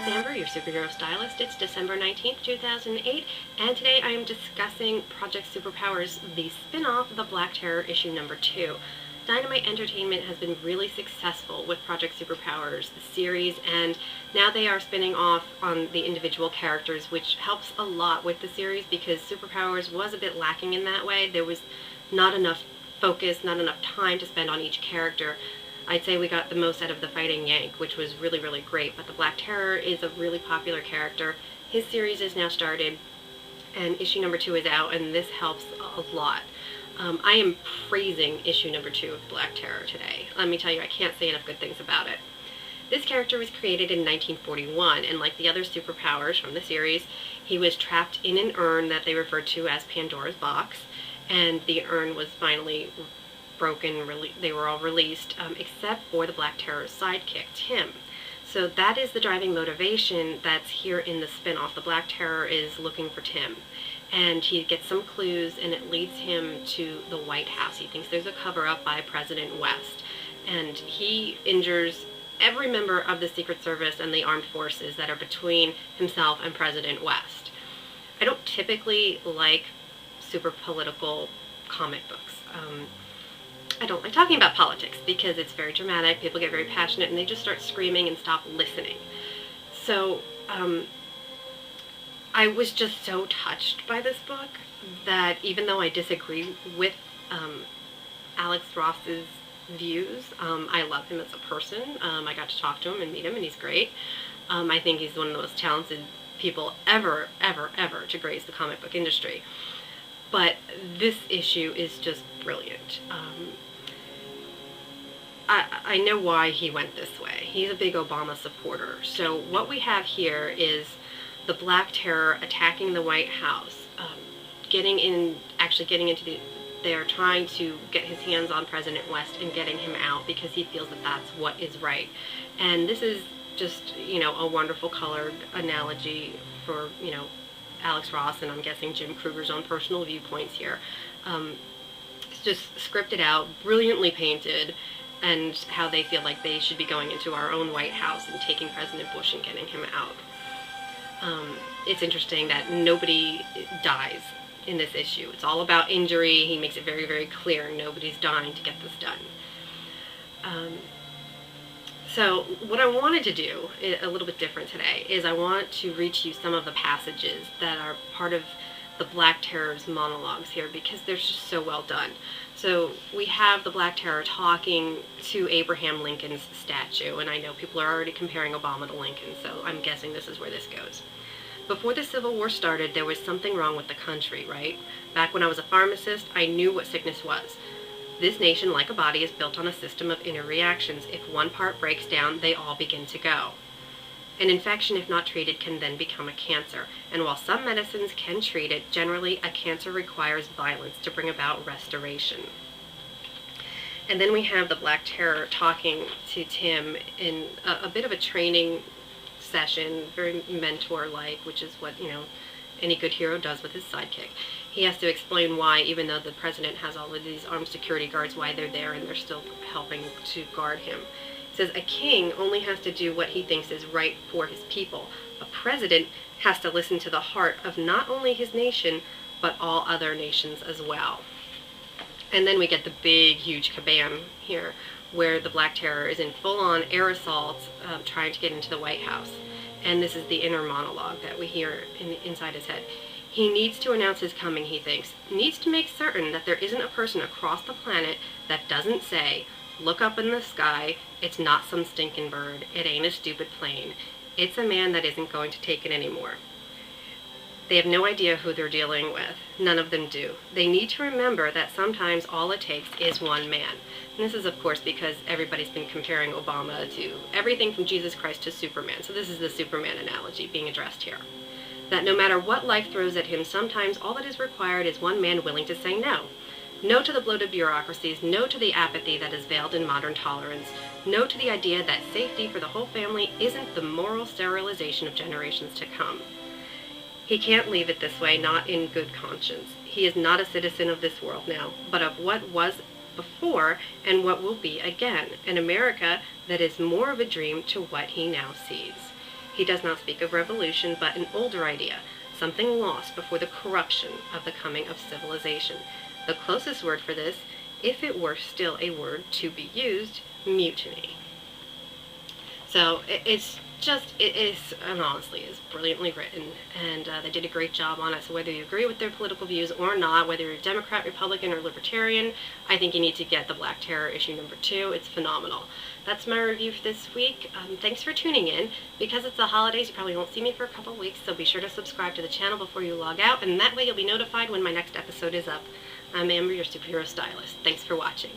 Amber, your superhero stylist. It's December 19th, 2008, and today I am discussing Project Superpowers, the spin-off of the Black Terror issue number 2. Dynamite Entertainment has been really successful with Project Superpowers, the series, and now they are spinning off on the individual characters, which helps a lot with the series because Superpowers was a bit lacking in that way. There was not enough focus, not enough time to spend on each character. I'd say we got the most out of the Fighting Yank, which was really, really great, but the Black Terror is a really popular character. His series is now started, and issue number 2 is out, and this helps a lot. I am praising issue number 2 of Black Terror today. Let me tell you, I can't say enough good things about it. This character was created in 1941, and like the other superpowers from the series, he was trapped in an urn that they referred to as Pandora's box, and the urn was finally broken. They were all released, except for the Black Terror's sidekick, Tim. So that is the driving motivation that's here in the spin-off. The Black Terror is looking for Tim, and he gets some clues, and it leads him to the White House. He thinks there's a cover-up by President West, and he injures every member of the Secret Service and the armed forces that are between himself and President West. I don't typically like super political comic books. I don't like talking about politics because it's very dramatic, people get very passionate, and they just start screaming and stop listening. So I was just so touched by this book that even though I disagree with Alex Ross's views, I love him as a person. I got to talk to him and meet him, and he's great. I think he's one of the most talented people ever to grace the comic book industry. But this issue is just brilliant. I know why he went this way. He's a big Obama supporter. So what we have here is the Black Terror attacking the White House, they're trying to get his hands on President West and getting him out because he feels that that's what is right. And this is just, a wonderful colored analogy for, Alex Ross, and I'm guessing Jim Krueger's own personal viewpoints here. It's just scripted out, brilliantly painted, and how they feel like they should be going into our own White House and taking President Bush and getting him out. It's interesting that nobody dies in this issue. It's all about injury. He makes it very, very clear nobody's dying to get this done. So what I wanted to do, a little bit different today, is I want to read to you some of the passages that are part of the Black Terror's monologues here because they're just so well done. So we have the Black Terror talking to Abraham Lincoln's statue, and I know people are already comparing Obama to Lincoln, so I'm guessing this is where this goes. Before the Civil War started, there was something wrong with the country, right? Back when I was a pharmacist, I knew what sickness was. This nation, like a body, is built on a system of inner reactions. If one part breaks down, they all begin to go. An infection, if not treated, can then become a cancer. And while some medicines can treat it, generally a cancer requires violence to bring about restoration. And then we have the Black Terror talking to Tim in a bit of a training session, very mentor-like, which is what, any good hero does with his sidekick. He has to explain why, even though the president has all of these armed security guards, why they're there and they're still helping to guard him. He says a king only has to do what he thinks is right for his people. A president has to listen to the heart of not only his nation, but all other nations as well. And then we get the big, huge kabam here, where the Black Terror is in full-on air assault, trying to get into the White House. And this is the inner monologue that we hear inside his head. He needs to announce his coming, he thinks. Needs to make certain that there isn't a person across the planet that doesn't say, look up in the sky, it's not some stinking bird, it ain't a stupid plane. It's a man that isn't going to take it anymore. They have no idea who they're dealing with. None of them do. They need to remember that sometimes all it takes is one man. And this is, of course, because everybody's been comparing Obama to everything from Jesus Christ to Superman. So this is the Superman analogy being addressed here. That no matter what life throws at him, sometimes all that is required is one man willing to say no. No to the bloated bureaucracies, no to the apathy that is veiled in modern tolerance, no to the idea that safety for the whole family isn't the moral sterilization of generations to come. He can't leave it this way, not in good conscience. He is not a citizen of this world now, but of what was before and what will be again, an America that is more of a dream to what he now sees. He does not speak of revolution, but an older idea, something lost before the corruption of the coming of civilization. The closest word for this, if it were still a word to be used, mutiny. So and honestly, is brilliantly written, and they did a great job on it. So whether you agree with their political views or not, whether you're Democrat, Republican, or Libertarian, I think you need to get the Black Terror issue #2. It's phenomenal. That's my review for this week. Thanks for tuning in. Because it's the holidays, you probably won't see me for a couple weeks, so be sure to subscribe to the channel before you log out, and that way you'll be notified when my next episode is up. I'm Amber, your superhero stylist. Thanks for watching.